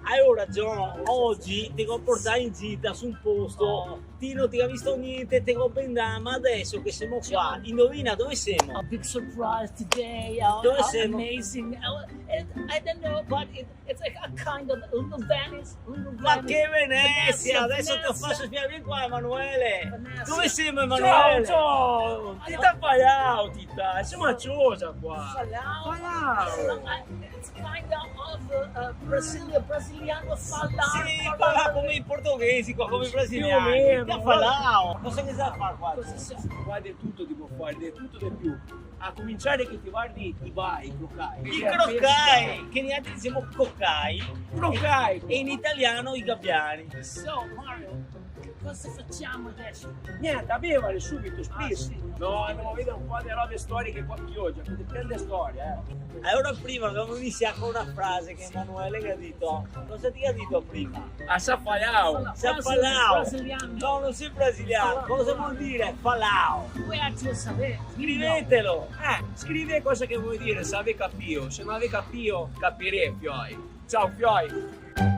Hai ragione, oggi ti comportai in gita su un posto, ti non ti ha visto niente, ti compendiamo, ma adesso che siamo qua, indovina dove siamo? A big surprise today. Dove siamo? Amazing. I don't know, but it's like a kind of little Venice. Ma che Venezia! Adesso ti ho fatto spiegare, vieni qua Emanuele! Dove siamo Emanuele? Ciao! Ti sta Palau, Tita! Siamo a Ciosa qua! Palau. It's kind of Brasiliano Palau. Sì, parla come i portoghesi, qua come i brasiliani. meno. Ti Palau! Cosa che sa fare qua? Qua di tutto ti può fare, di tutto di più. A cominciare che ti guardi i bai, i crocai. I crocai, che noi diciamo cocai, Crocai! e in italiano i gabbiani. So, Mario, che cosa facciamo adesso? Niente, a me vale subito, split. sì. No, andiamo a vedere un po' di robe storiche qua a Chioggia, che dipende storia, Allora prima dobbiamo iniziare con una frase che Emanuele ha detto. Cosa ti ha detto prima? A Sa Palau! Sei Palau! Brasiliano. No, non sei brasiliano. Cosa vuol dire Palau? Where to saber? Scrivetelo! Scrivi cosa che vuoi dire, se ave capito, se non ave capito, capirei, fioi. Ciao, fioi!